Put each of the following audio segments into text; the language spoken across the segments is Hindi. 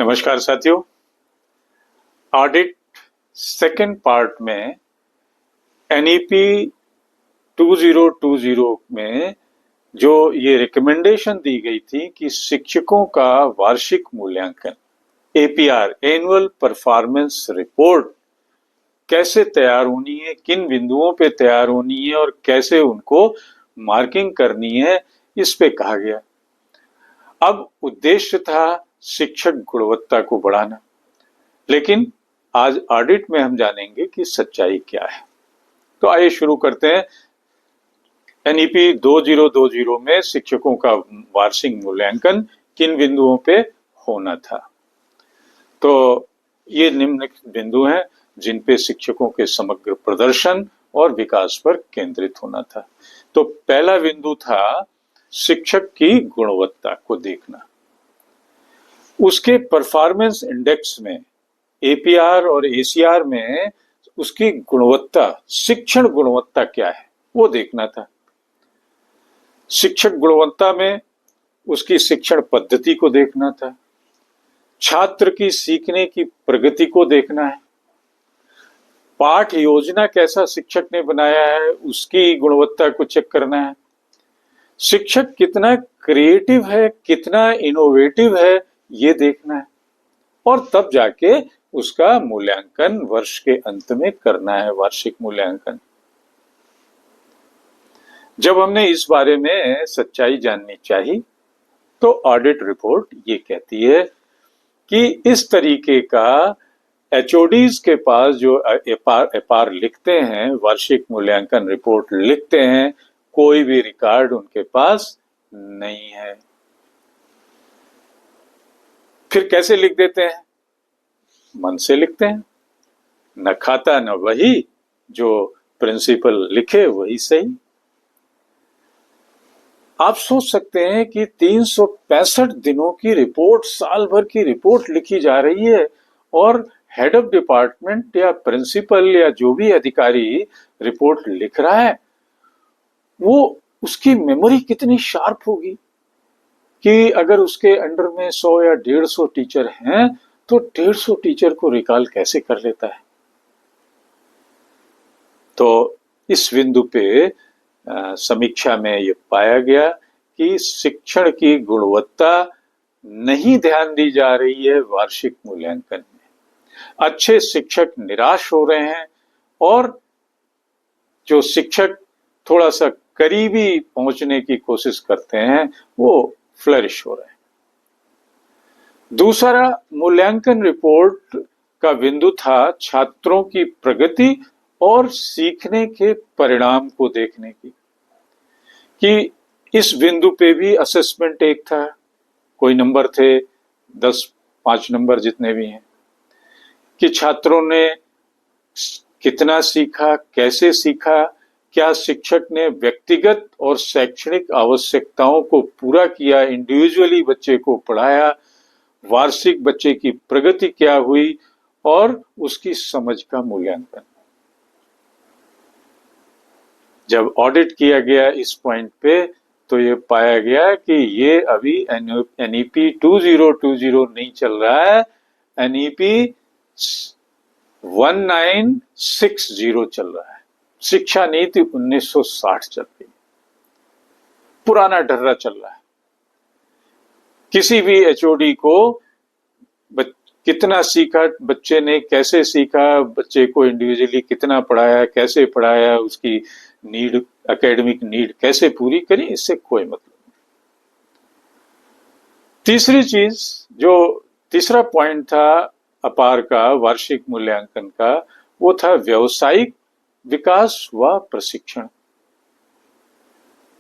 नमस्कार साथियों। ऑडिट सेकंड पार्ट में एनईपी 2020 में जो ये रिकमेंडेशन दी गई थी कि शिक्षकों का वार्षिक मूल्यांकन एपीआर एनुअल परफॉर्मेंस रिपोर्ट कैसे तैयार होनी है, किन बिंदुओं पे तैयार होनी है और कैसे उनको मार्किंग करनी है, इस पे कहा गया। अब उद्देश्य था शिक्षक गुणवत्ता को बढ़ाना, लेकिन आज ऑडिट में हम जानेंगे कि सच्चाई क्या है। तो आइए शुरू करते हैं। एनईपी 2020 में शिक्षकों का वार्षिक मूल्यांकन किन बिंदुओं पे होना था। तो ये निम्नलिखित बिंदु हैं जिन पे शिक्षकों के समग्र प्रदर्शन और विकास पर केंद्रित होना था। तो पहला बिंदु था शिक्षक की गुणवत्ता को देखना। उसके परफॉर्मेंस इंडेक्स में एपीआर और एसीआर में उसकी गुणवत्ता, शिक्षण गुणवत्ता क्या है वो देखना था। शिक्षक गुणवत्ता में उसकी शिक्षण पद्धति को देखना था, छात्र की सीखने की प्रगति को देखना है, पाठ योजना कैसा शिक्षक ने बनाया है उसकी गुणवत्ता को चेक करना है, शिक्षक कितना क्रिएटिव है, कितना इनोवेटिव है ये देखना है, और तब जाके उसका मूल्यांकन वर्ष के अंत में करना है, वार्षिक मूल्यांकन। जब हमने इस बारे में सच्चाई जाननी चाहिए तो ऑडिट रिपोर्ट ये कहती है कि इस तरीके का एचओडीज के पास जो एपार लिखते हैं, वार्षिक मूल्यांकन रिपोर्ट लिखते हैं, कोई भी रिकॉर्ड उनके पास नहीं है। फिर कैसे लिख देते हैं? मन से लिखते हैं। न खाता न वही, जो प्रिंसिपल लिखे वही सही। आप सोच सकते हैं कि 365 दिनों की रिपोर्ट, साल भर की रिपोर्ट लिखी जा रही है और हेड ऑफ डिपार्टमेंट या प्रिंसिपल या जो भी अधिकारी रिपोर्ट लिख रहा है, वो उसकी मेमोरी कितनी शार्प होगी कि अगर उसके अंडर में 100 या 150 टीचर हैं तो 150 टीचर को रिकॉल कैसे कर लेता है। तो इस बिंदु पे समीक्षा में ये पाया गया कि शिक्षण की गुणवत्ता नहीं ध्यान दी जा रही है वार्षिक मूल्यांकन में। अच्छे शिक्षक निराश हो रहे हैं और जो शिक्षक थोड़ा सा करीबी पहुंचने की कोशिश करते हैं वो फ्लरिश हो रहे हैं। दूसरा मूल्यांकन रिपोर्ट का बिंदु था छात्रों की प्रगति और सीखने के परिणाम को देखने की, कि इस बिंदु पे भी असेसमेंट एक था, कोई नंबर थे 10, 5 नंबर जितने भी हैं, कि छात्रों ने कितना सीखा, कैसे सीखा, क्या शिक्षक ने व्यक्तिगत और शैक्षणिक आवश्यकताओं को पूरा किया, इंडिविजुअली बच्चे को पढ़ाया, वार्षिक बच्चे की प्रगति क्या हुई और उसकी समझ का मूल्यांकन। जब ऑडिट किया गया इस पॉइंट पे तो ये पाया गया कि ये अभी एनईपी 2020 नहीं चल रहा है, एनईपी 1960 चल रहा है। शिक्षा नीति 1960 चल रही है, पुराना ढर्रा चल रहा है। किसी भी एचओडी को कितना सीखा बच्चे ने, कैसे सीखा, बच्चे को इंडिविजुअली कितना पढ़ाया, कैसे पढ़ाया, उसकी नीड, एकेडमिक नीड कैसे पूरी करी, इससे कोई मतलब नहीं। तीसरी चीज, जो तीसरा पॉइंट था अपार का वार्षिक मूल्यांकन का, वो था व्यावसायिक विकास व प्रशिक्षण,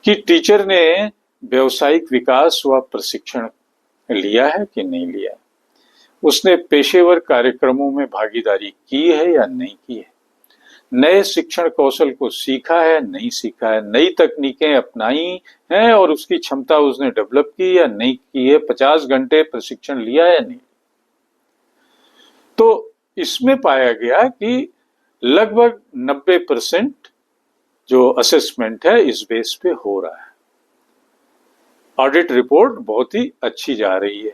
कि टीचर ने व्यावसायिक विकास व प्रशिक्षण लिया है कि नहीं लिया है, उसने पेशेवर कार्यक्रमों में भागीदारी की है या नहीं की है, नए शिक्षण कौशल को सीखा है नहीं सीखा है, नई तकनीकें अपनाई हैं और उसकी क्षमता उसने डेवलप की या नहीं की है, 50 घंटे प्रशिक्षण लिया है नहीं। तो इसमें पाया गया कि लगभग 90% जो असेसमेंट है इस बेस पे हो रहा है। ऑडिट रिपोर्ट बहुत ही अच्छी जा रही है।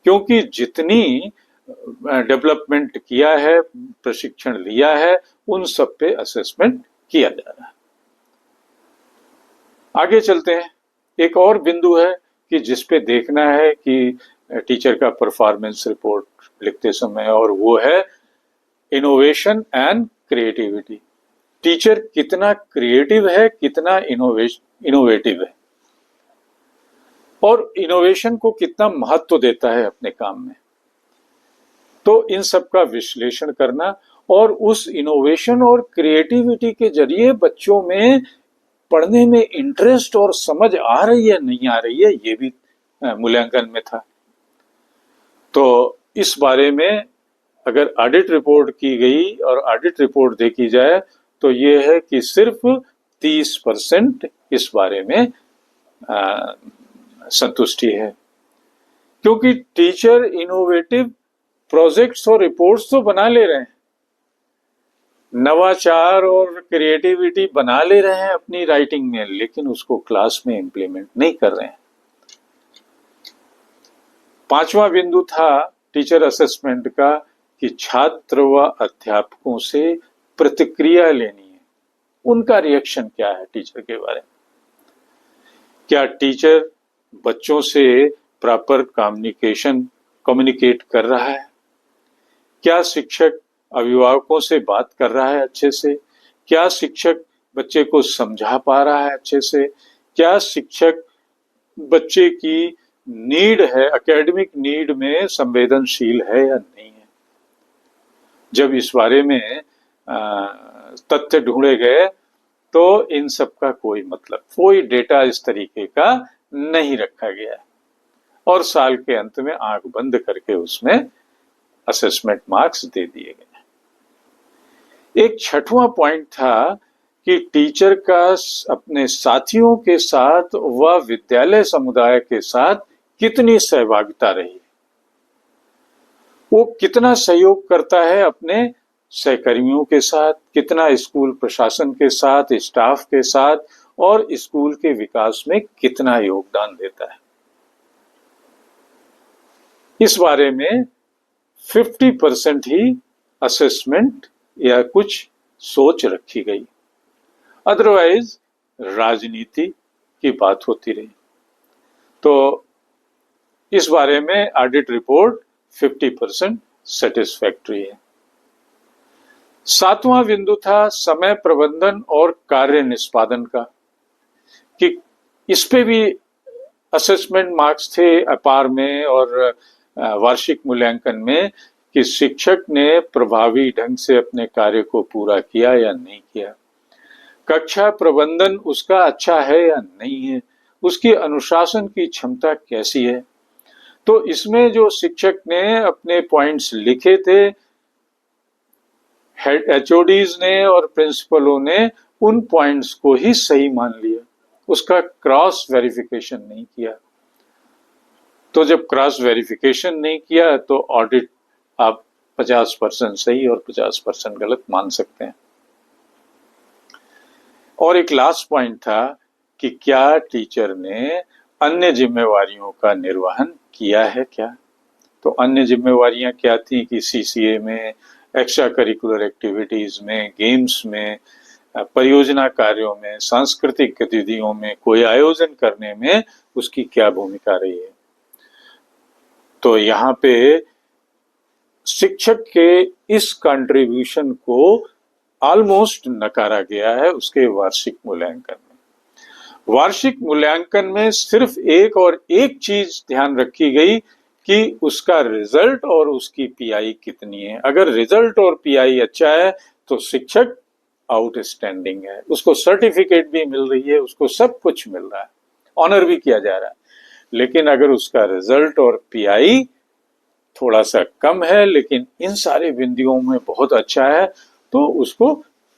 क्योंकि जितनी डेवलपमेंट किया है, प्रशिक्षण लिया है, उन सब पे असेसमेंट किया जा रहा है। आगे चलते हैं। एक और बिंदु है कि जिस पे देखना है कि टीचर का परफॉर्मेंस रिपोर्ट लिखते समय, और वो है इनोवेशन एंड क्रिएटिविटी। टीचर कितना क्रिएटिव है, कितना इनोवेटिव है, और इनोवेशन को कितना महत्व देता है अपने काम में। तो इन सब का विश्लेषण करना, और उस इनोवेशन और क्रिएटिविटी के जरिए बच्चों में पढ़ने में इंटरेस्ट और समझ आ रही है नहीं आ रही है, ये भी मूल्यांकन में था। तो इस बारे में अगर ऑडिट रिपोर्ट की गई और ऑडिट रिपोर्ट देखी जाए तो ये है कि सिर्फ 30% इस बारे में संतुष्टि है, क्योंकि टीचर इनोवेटिव प्रोजेक्ट्स और रिपोर्ट्स तो बना ले रहे हैं, नवाचार और क्रिएटिविटी बना ले रहे हैं अपनी राइटिंग में, लेकिन उसको क्लास में इंप्लीमेंट नहीं कर रहे हैं। पांचवा बिंदु था टीचर असेसमेंट का कि छात्र व अध्यापकों से प्रतिक्रिया लेनी है, उनका रिएक्शन क्या है टीचर के बारे में। क्या टीचर बच्चों से प्रॉपर कम्युनिकेट कर रहा है? क्या शिक्षक अभिभावकों से बात कर रहा है अच्छे से? क्या शिक्षक बच्चे को समझा पा रहा है अच्छे से? क्या शिक्षक बच्चे की नीड है, एकेडमिक नीड में संवेदनशील है या नहीं है? जब इस बारे में तथ्य ढूंढे गए तो इन सब का कोई मतलब, कोई डेटा इस तरीके का नहीं रखा गया, और साल के अंत में आंख बंद करके उसमें असेसमेंट मार्क्स दे दिए गए। एक छठवां पॉइंट था कि टीचर का अपने साथियों के साथ व विद्यालय समुदाय के साथ कितनी सहभागिता रही, वो कितना सहयोग करता है अपने सहकर्मियों के साथ, कितना स्कूल प्रशासन के साथ, स्टाफ के साथ, और स्कूल के विकास में कितना योगदान देता है। इस बारे में 50% ही असेसमेंट या कुछ सोच रखी गई, अदरवाइज राजनीति की बात होती रही। तो इस बारे में ऑडिट रिपोर्ट 50% सेटिस्फैक्टरी है। सातवां बिंदु था समय प्रबंधन और कार्य निष्पादन का, कि इस पे भी असेसमेंट मार्क्स थे अपार में और वार्षिक मूल्यांकन में, कि शिक्षक ने प्रभावी ढंग से अपने कार्य को पूरा किया या नहीं किया, कक्षा प्रबंधन उसका अच्छा है या नहीं है, उसकी अनुशासन की क्षमता कैसी है। तो इसमें जो शिक्षक ने अपने पॉइंट्स लिखे थे, एचओडीज ने और प्रिंसिपलों ने उन पॉइंट्स को ही सही मान लिया, उसका क्रॉस वेरिफिकेशन नहीं किया। तो जब क्रॉस वेरिफिकेशन नहीं किया तो ऑडिट आप 50% सही और 50% गलत मान सकते हैं। और एक लास्ट पॉइंट था कि क्या टीचर ने अन्य जिम्मेवारियों का निर्वहन किया है क्या। तो अन्य जिम्मेवारियां क्या थी कि सीसीए में, एक्स्ट्रा करिकुलर एक्टिविटीज में, गेम्स में, परियोजना कार्यों में, सांस्कृतिक गतिविधियों में, कोई आयोजन करने में उसकी क्या भूमिका रही है। तो यहाँ पे शिक्षक के इस कंट्रीब्यूशन को ऑलमोस्ट नकारा गया है उसके वार्षिक मूल्यांकन में। वार्षिक मूल्यांकन में सिर्फ एक और एक चीज ध्यान रखी गई कि उसका रिजल्ट और उसकी पीआई कितनी है। अगर रिजल्ट और पीआई अच्छा है तो शिक्षक आउटस्टैंडिंग है, उसको सर्टिफिकेट भी मिल रही है, उसको सब कुछ मिल रहा है, ऑनर भी किया जा रहा है। लेकिन अगर उसका रिजल्ट और पीआई थोड़ा सा कम है लेकिन इन सारे बिंदुओं में बहुत अच्छा है तो उसको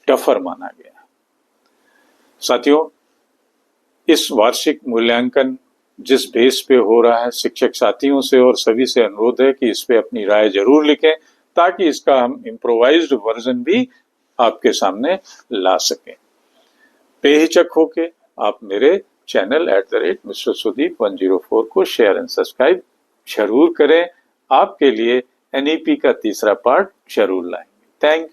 टफर माना गया। साथियों, इस वार्षिक मूल्यांकन जिस बेस पे हो रहा है, शिक्षक साथियों से और सभी से अनुरोध है कि इस पे अपनी राय जरूर लिखें ताकि इसका हम इम्प्रोवाइज्ड वर्जन भी आपके सामने ला सकें। बेहिचक होके आप मेरे चैनल @Mr. Sudeep 104 को शेयर एंड सब्सक्राइब जरूर करें। आपके लिए एनईपी का तीसरा पार्ट जरूर लाएंगे। थैंक